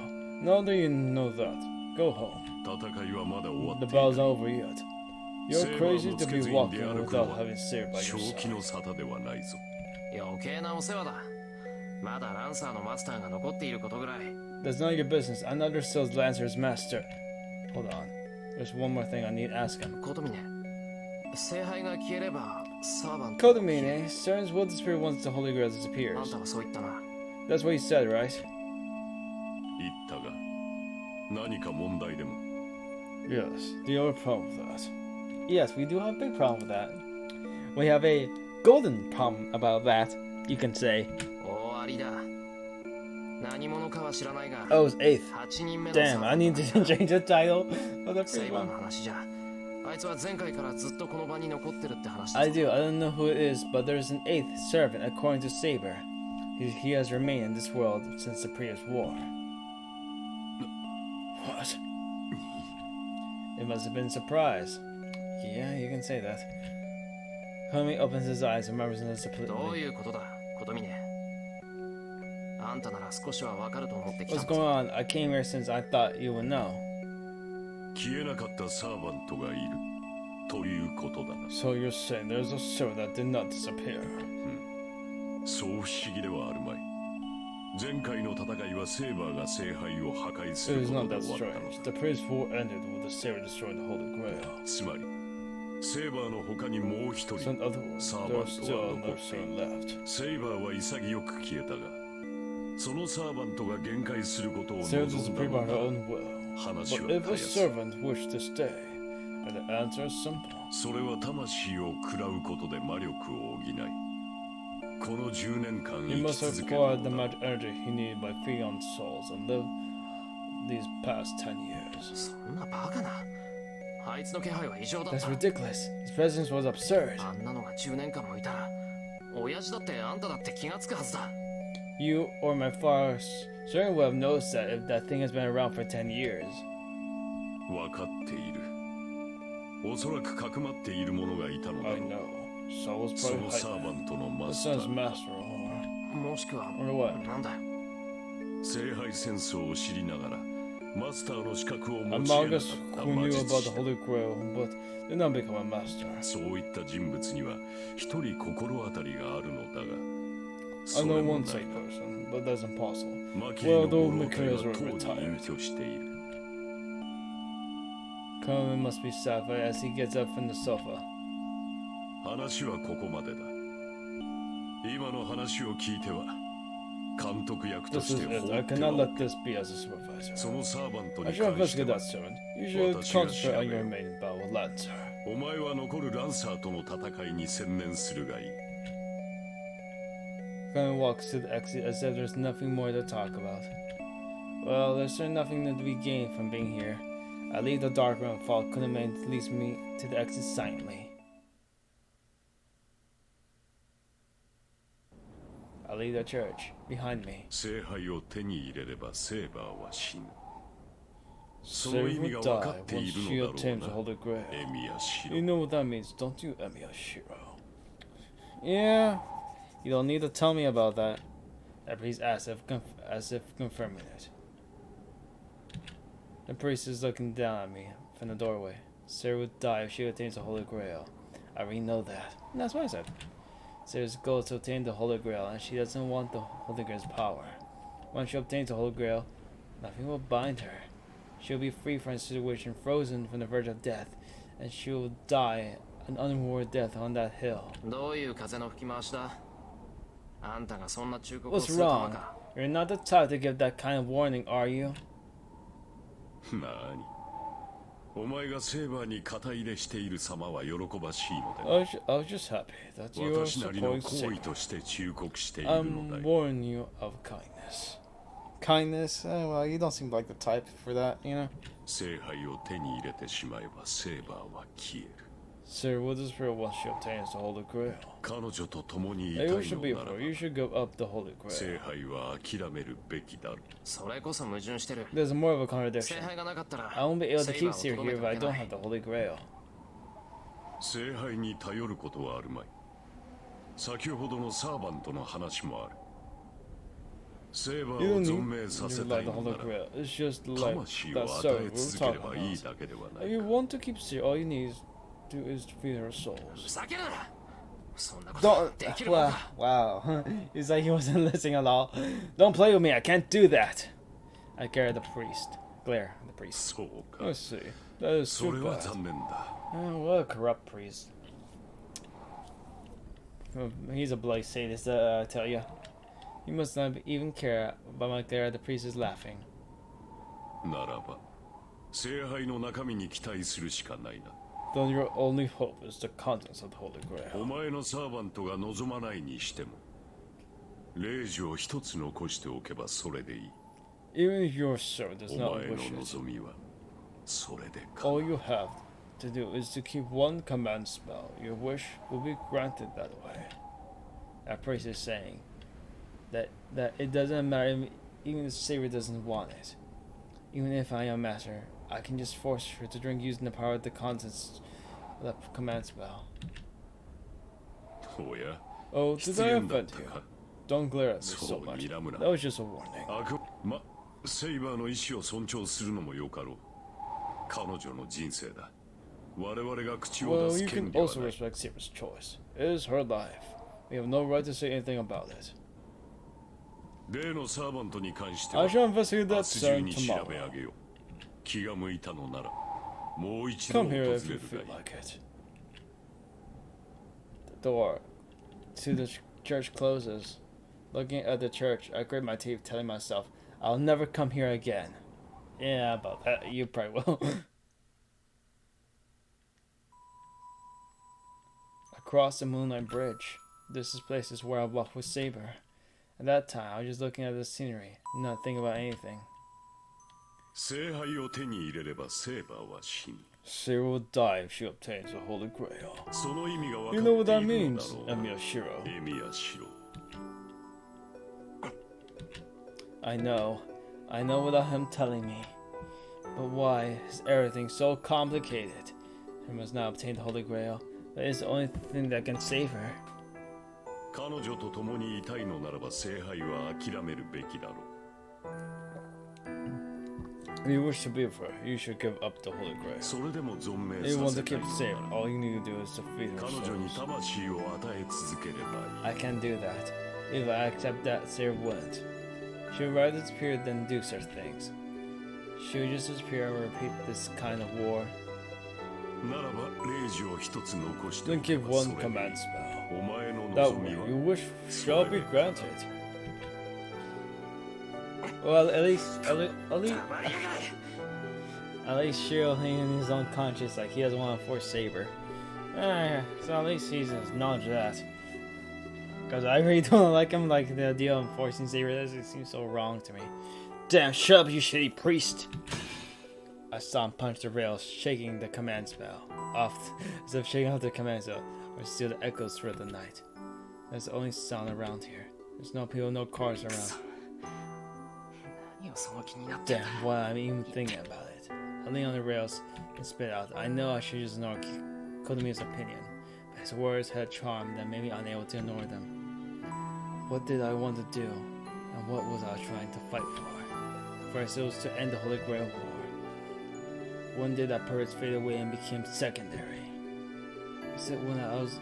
Now that you know that, go home. 戦いはまだ終わっ The てい battle's ない not over yet. You're crazy to be walking without having saved by 正 your 気の side. 沙汰ではないぞ余計なお世話だ。まだランサーのマスターが残っていることぐらい。 That's none of your business. Another Steel's Lancer's master. Hold on. There's one more thing I need to ask him. コトミネ、聖杯が消えればサーバント。 Kodomine, Cerns will disappear once the Holy Grail あん disappears. たはそう言ったな。 That's what you said, right? 言ったが何か問題でも Yes. Do you have a problem with that? Yes, we do have a big problem with that. We have a golden problem about that, you can say. 終わりだ。何者かは知らないが。 Oh, it's 8th. 8人目の Damn, I need to change the title of the セ first イバーの one. 話じゃ。あいつは前回からずっとこの場に残ってるって話だ I ぞ。 do. I don't know who it is, but there's an 8th servant, according to Saber. He has remained in this world since the previous war. What? It must have been a surprise. Yeah, you can say that. Komi opens his eyes and remembers in どう discipline. いうことだ、コトミネ。あんたなら少しはわかると思ってきた What's んだ going ぞ。 on? I came here since I thought you would know. 消えなかったサーバントがいるということだな So you're saying there's a servant that did not disappear? そう不思議ではあるまい前回の戦いはセーバーが聖杯を破壊す It る is こと not で that 終わったの strange. The previous war ended with the Saber destroying the Holy Grail. つまりセーバーの他にもう一 So 人 in other words, Saban there's to stillは another 残ってい servant る left. セーバーは潔く消えたがそのサーバントが限界することを Sarah 望 doesn't んだ pray の by だ her own will. 話 But は if た a やす servant wished to stay, and the answer is simple. それは魂を食らうことで魔力を補いこの10年間 He 生き must 続 have けた acquired the のだ magic energy he needed by feeding on souls and lived these past 10 years. そんなバカな。あいつの気配は異常だっ That's た。 ridiculous. His presence was absurd. あんなのが10年間もいたら、親父だってあんただって気がつくはずだ。 You or my father certainly would have noticed that if that thing has been around for 10 years. 分かっているおそらくかくまっている者がいたのだ I ろう know. So was そ probably のサー Hyde. バントの The マスタ son's ー master or もしくは、 or what? なんだよ。聖杯戦争を知りながらマスターの資格を持ち Among 得な us かった who 魔 knew 術 about 師 the Holy Grail, but did not become a master. そういった人物には一人心当たりがあるのだが I それ know も one ない such person, but that's impossible. マキリの Well, ご though 老体は Mikhail's とう already に retired. 隠居している Conan must be satisfied as he gets up from the sofa. 話はここまでだ今の話を聞いては監督役と This し is て it. 放 I って cannot はお let く this be as a supervisor. そのサーバント I に should 関して investigate は that servant. You should 私が concentrate 調 on べ your る main battle with Lancer. お前は残るランサーとの戦いに専念するがいい Conan walks to the exit as if there's nothing more to talk about. Well, there's certainly nothing to be gained from being here. I leave the dark room and follow Kunaman leads me to the exit silently. I I'll leave the church behind me. 聖杯を手に入れればセーバーは死ぬ。そ Sir の意味 will が分か die ってい once る she のだ obtains the ろう Holy な。 Grail. エミヤシ You ロ。 know what that means, don't you, Emiyashiro? Yeah, you don't need to tell me about that. That priest asked as if confirming it. The priest is looking down at me from the doorway. Sarah would die if she obtains the Holy Grail. I already know that. And that's what I said. Sarah's goal is to obtain the Holy Grail, and she doesn't want the Holy Grail's power. Once she obtains the Holy Grail, nothing will bind her. She'll be free from a situation, frozen from the verge of death, and she will die an unrewarded death on that hill. どういう風の吹き回しだ？あんたがそんな忠告を What's するため wrong? か。 You're not the type to give that kind of warning, are you? なに。お前がセーバーに肩入れしている様は喜ばしいので。 I was just happy that you were 私なりの supporting 行為 Saber. として忠告しているの I'm だよ。 warning you of kindness. Kindness? Well, you don't seem like the type for that, you know? 聖杯を手に入れてしまえばセーバーは消える。 Sir, what is real once she obtains the Holy Grail? 彼女と共にいたい Hey, の what should be なら for? You should give up the Holy 聖 Grail. 杯は諦めるべきだろう。それこそ矛盾してる。 There's more of a 聖 contradiction. 杯がなかったら I won't be able to セイ keep バーを Sir とどめ here て if お I けな don't い have the Holy Grail. 聖杯に頼ることはあるまい。先ほどのサーバントの話もある。セーバ You ーを don't 存 need 命さ to せ give た up い the の Holy なら Grail. It's just like 魂 that を story 与 we え were 続けれ talking ばいい about. だけではな If い you か。 want to keep Sir, all you need to do is to feed her souls. ふざけるな。そんなこと Don't. できるもん Wow. か。 Wow. He's like he wasn't listening at all. Don't play with me. I can't do that. I glare at the priest. Glare at the priest. そうか。 Let's see. That is そ too れは bad. 残念だ。 Oh, what a corrupt priest. He's a bloody sadist, I tell you. He must not even care about my glare at the priest is laughing. ならば、聖杯の中身に期待するしかないな。 Then your only hope is the contents of the Holy お Grail. 前のサーバントが望まないにしても、令状を一つ残しておけばそれでいい。 Even if your sir does お not 前の wish it, 望みは、それでか。 all you have to do is to keep one command spell. Your wish will be granted that way. That priest is saying that it doesn't matter even if Saber doesn't want it. Even if I am master, I can just force her to drink using the power of the contents of the command spell. おや、 Oh, did 失 I 言だっ offend た you? か。 Don't glare at me そ so う much. 睨むな。 That was just a warning. セイバーの意志を尊重するのもよかろう。彼女の人生だ。我々が口を Well, 出す you 権 can 利は also ない respect Saber's choice. It is her life. We have no right to say anything about it. 例のサーバントに関して I は shall investigate 明 that 日中 soon に調べ tomorrow. 上げよう。気が向いたのならもう一度訪 Come れ here る if you が feel いい。 like it. The door to the church closes. Looking at the church, I grit my teeth, telling myself, I'll never come here again. Yeah, about that, you probably will. Across the Moonlight Bridge. This place is where I walked with Saber. At that time, I was just looking at the scenery, not thinking about anything. 聖杯を手に入れればセーバーは死ぬ。 Saber will die if she obtains the Holy Grail. その意味が分 You か know what っ that ているの means, だろうな。 Emiyashiro. エミヤシロ。 I know without him telling me. But why is everything so complicated? She must not obtain the Holy Grail. That is the only thing that can save her. 彼女と共にいたいのならば聖杯は諦めるべきだろう。 If you wish to be with her, you should give up the Holy Grail. それでも存命 If you さ want せ to たい keep の safe, なら all you need to do is to feed her 彼女に souls. 魂を与え続ければいい。 I can't do that. If I accept that, Sarah wouldn't. She would rather disappear than do such things. She would just disappear and repeat this kind of war. ならば令状を一つ残して Then おけ give ばそ one れでいい。 command spell. お前の That 望 way, みは your wish shall be granted. Well, at least, Shiro, he's unconscious, like he doesn't want to force Saber. So at least he's acknowledged that. Because I really don't like him, like the idea of forcing Saber. That just seems so wrong to me. Damn, shut up, you shitty priest! I saw him punch the rails, shaking the command spell. Off, as if shaking off the command spell, or steal the echoes through the night. That's the only sound around here. There's no people, no cars around. 何をその気になってん Damn, だ why I'm even thinking about it. I lean on the rails and spit out. I know I should just ignore Kodomi's opinion, but his words had a charm that made me unable to ignore them. What did I want to do, and what was I trying to fight for? First, it was to end the Holy Grail War. When did that purpose fade away and became secondary? Was it when I was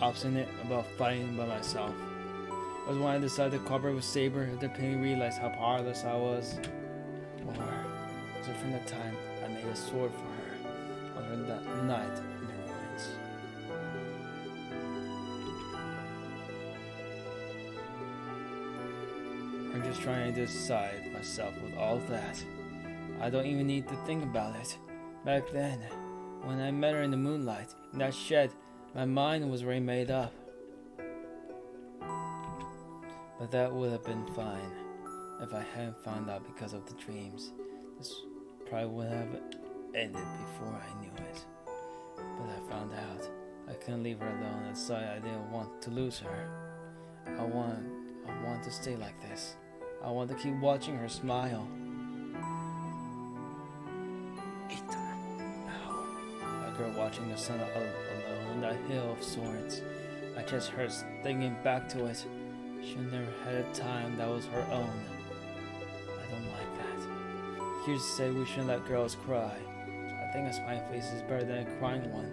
obstinate about fighting by myself? Was when I decided to cooperate with Saber and then realized how powerless I was? Or was it from the time I made a sword for her on that night in the ruins? I'm just trying to decide myself with all that. I don't even need to think about it. Back then, when I met her in the moonlight, in that shed, my mind was already made up. But that would have been fine if I hadn't found out because of the dreams. This probably would have ended before I knew it. But I found out I couldn't leave her alone and decided I didn't want to lose her. I want to stay like this. I want to keep watching her smile. A girl watching the sun alone on that hill of swords. I just heard thinking back to it. She never had a time that was her own. I don't like that. Here's to say we shouldn't let girls cry. I think a smiling face is better than a crying one.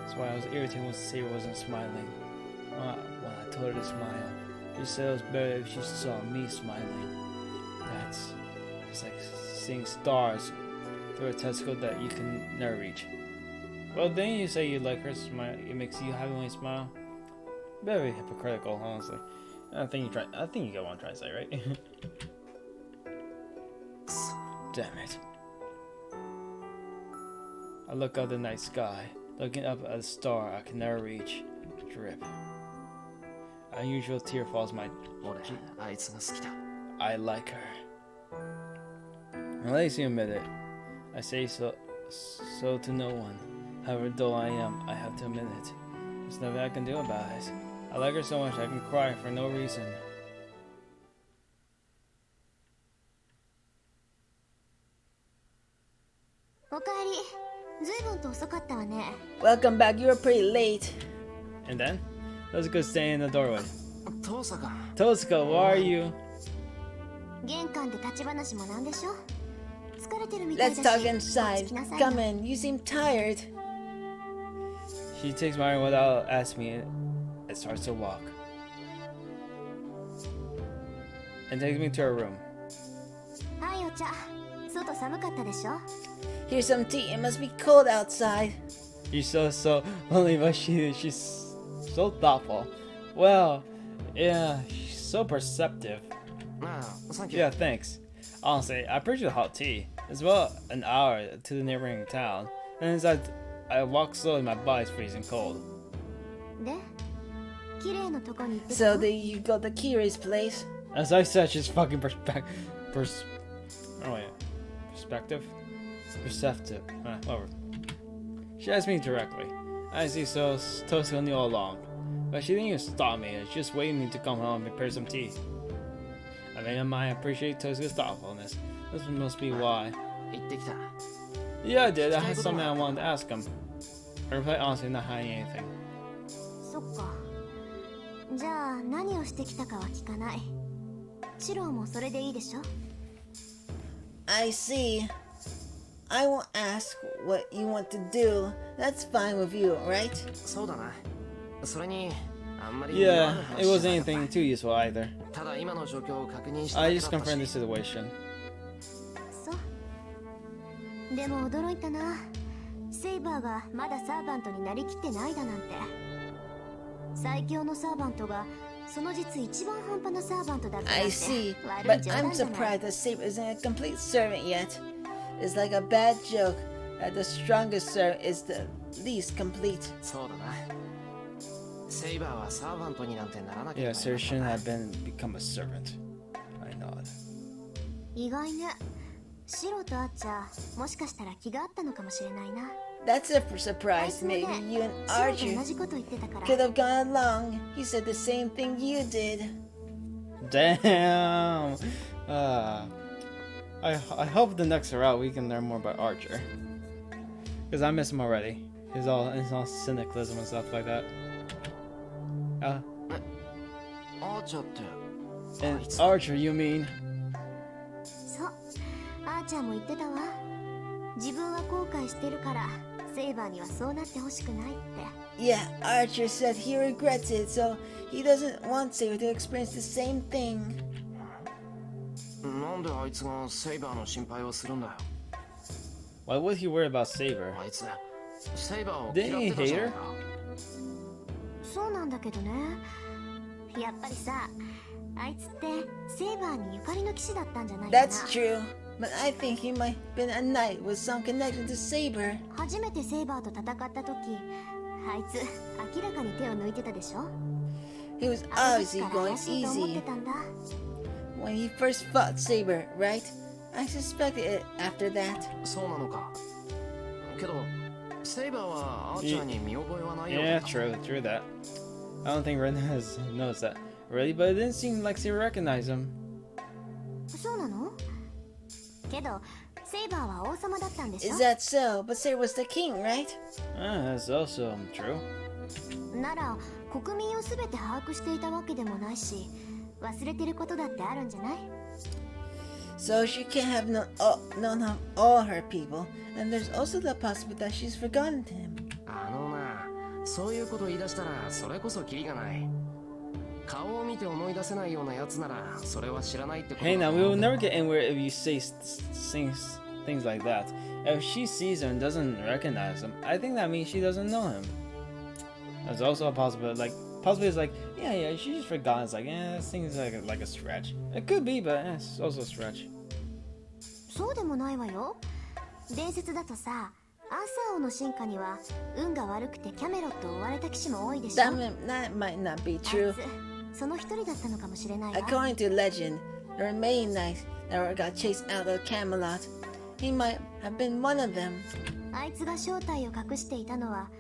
That's why I was irritated when Saber wasn't smiling. When I told her to smile, she said it was better if she saw me smiling. It's like seeing stars through a telescope that you can never reach. Well, didn't you say you like her smile? It makes you happy when you smile. Very hypocritical, honestly. I think you get what I'm trying to say, right? Damn it. I look up the night sky, looking up at a star I can never reach. Drip. An unusual tear falls my cheek. 俺あいつが好きだ I like her. At least you admit it. I say so to no one. However dull I am, I have to admit it. There's nothing I can do about it. I like her so much I can cry for no reason. Welcome back, you were pretty late. And then? Tosuko standing in the doorway. 父さんが Tosuko, where are you? Let's talk inside. Come in. You seem tired. She takes my arm without asking me and starts to walk. And takes me to her room. Here's some tea. It must be cold outside. She's so lonely, but she's so thoughtful. Well, yeah, she's so perceptive. ああサンキュー Yeah, thanks. Honestly, I appreciate the hot tea. It's about an hour to the neighboring town, and as I walk slowly, my body's freezing cold. So did you go to Kirei's place? As I said, she's fucking perspective. Whatever. She asked me directly. I see, so Tosuko knew all along. But she didn't even stop me, she just waited me to come home and prepare some tea. I made my mind appreciate Tosuko's thoughtfulness. This must be why. 行ってきた Yeah, I did. I had something I wanted to ask him. I replied honestly, not hiding anything. そっか。じゃあ何をしてきたかは聞かない。シロもそれでいいでしょ I see. I won't ask what you want to do. That's fine with you, right? そうだなそれにあんまり Yeah, it 話 wasn't じゃなかった anything too useful either. ただ今の状況を確認した I だ just けだった confirmed the し situation. そうでも驚いたなセイバーがまだサーバントになりきってないだなんて最強のサーバントがその実一番半端なサーバントだったなん I て see. 悪い But 冗 I'm 談じゃない surprised that Saber isn't a complete servant yet. It's like a bad joke that the strongest servant is the least complete. そうだなセイバーはサーバントになんてならなけれ Yeah, ば sir よ shouldn't かっ have become a servant. I nod. 意外ねシロとアッチャーもしかしたら気があったのかもしれないな That's a あい surprise. つもね Maybe you and シロと Archer 同じこと言ってたから could have gone along. He said the same thing you did. Damn. I hope the next route we can learn more about Archer, because I miss him already. His all cynicism and stuff like that. And Archer, you mean? そう、あーちゃんも言ってたわ。自分は後悔してるからセイバーにはそうなってほしくないって。 Yeah, Archer said he regrets it, so he doesn't want Saber to experience the same thing. なんであいつがセイバーの心配をするんだよ。 Why would he worry about Saber? あいつセイバーを Didn't 嫌っ he てたじゃ hate ない her? か。そうなんだけどね。やっぱりさ、あいつってセイバーにゆかりの騎士だったんじゃないかな。 That's true, but I think he might have been a knight with some connection to Saber. 初めてセイバーと戦った時、あいつ明らかに手を抜いてたでしょ。 He was あの時 obviously から going 怪しいと思って easy たんだ。 when he first fought Saber, right? I suspected it after that. そうなのか。けどセイバーはアーチャーに見覚えはないよう Yeah, だ。 true that. I don't think Ren has noticed that really, but it didn't seem like she recognized him. そうなの？けどセイバーは王様だったんでしょ。 Is that so? But Saber was the king, right? That's also true. なら国民をすべて把握していたわけでもないし、忘れてることだってあるんじゃない？ So she can't have known of all her people, and there's also the possibility that she's forgotten him. あのな、そういうこと言い出したらそれこそキリがない。顔を見て思い出せないようなやつならそれは知らないってことだ Hey, と now 思 we う will んだ never get anywhere if you say things like that. If she sees him and doesn't recognize him, I think that means she doesn't know him. There's also a possibility, possibly it's like, yeah, she just forgot. It's like, this thing's like a stretch. It could be, but it's also a stretch. そうでもないわよ。伝説だとさ、アーサー王の進化には運が悪くてキャメロットを追われた騎士も多いでしょ。 That might not be あい true. つその一人だったのかもしれないわ。 According to legend, there were many knights that got chased out of Camelot. He might have been one of them. あいつが正体を隠していたのは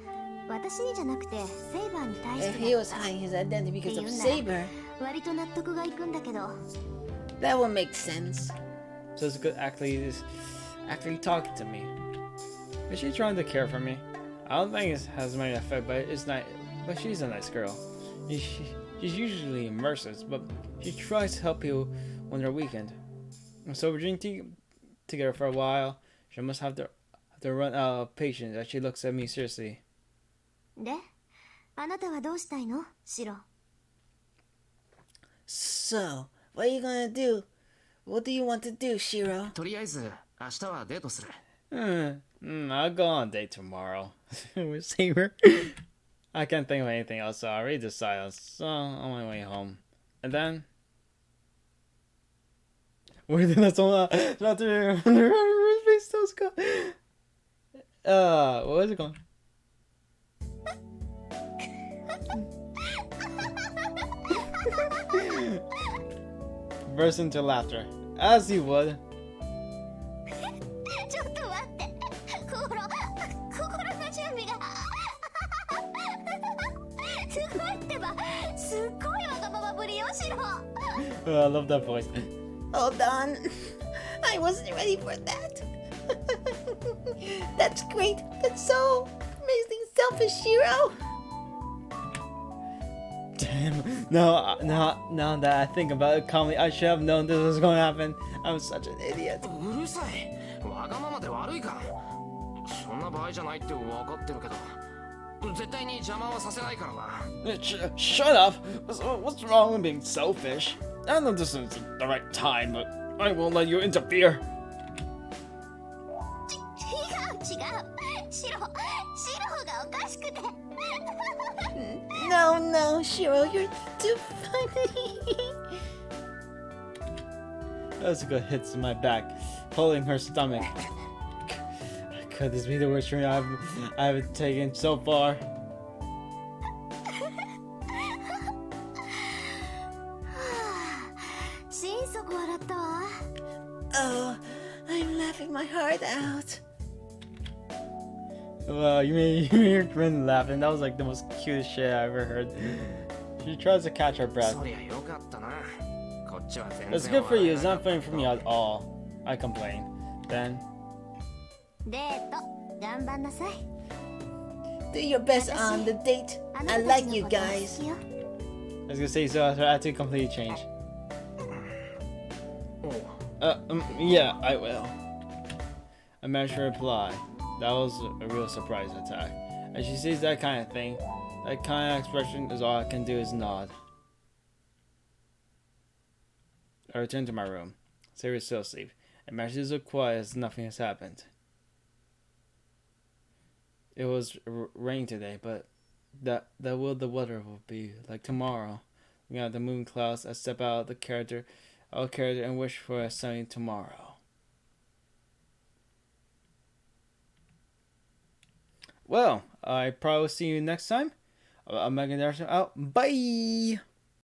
私にじゃなくてセイバーに対し If て he だっ was た。 hiding his identity because of Ayun Saber, 割と納得がいくんだけど。 that would make sense. So it's good actually talking to me. Is she trying to care for me? I don't think it has many effect, but it's not. But she's a nice girl. She's usually merciless, but she tries to help people when they're weakened. So we're drinking together for a while. She must have to run out of patience as she looks at me seriously. で、あなたはどうしたいの？シロ。 So, what are you gonna do? What do you want to do, Shiro? とりあえず明日はデートする。 I'll go on a date tomorrow with Saber. I can't think of anything else, so I'll read the silence. So on my way home, and then. Where did that song? Not the face those go. What was it called? Burst into laughter, as he would. ちょっと待って。心の準備が。すごいってば。すっごいわがままぶりよ、シロ。I love that voice. Hold on. I wasn't ready for that. That's great. That's so amazing selfish, Shiro. Damn. Now that I think about it calmly, I should have known this was going to happen. I'm such an idiot. うるさい。わがままで悪いか。そんな場合じゃないって分かってるけど、絶対に邪魔はさせないからな。Shut up! What's wrong with being selfish? I know this isn't the right time, but I won't let you interfere. 違う。シロがおかしくて。No, Shiro, you're too funny. That's a good hit to my back, holding her stomach. Could this be the worst dream I've taken so far? 心底笑ったわ。 Oh, I'm laughing my heart out. Wow, you made your friend laugh, and that was like the most cutest shit I ever heard. She tries to catch her breath. そりゃよかったな。ちは全然 That's good for you. It's not funny for me at all. I complain. Then デート頑張んなさい。 Do your best on the date. あな I たたち like の you ことが guys. 好きよ。 I was gonna say so. I had to completely change. おう Yeah, I will. I managed to reply. That was a real surprise attack. And she sees that kind of thing. That kind of expression is all I can do is nod. I return to my room. Sarah is still asleep. And manages to look quiet as nothing has happened. It was raining today, but that will the weather will be like tomorrow. We got the moon clouds. I step out of the character, and wish for a sunny tomorrow. Well, I probably will see you next time. I'm Megan Darcy out. Bye.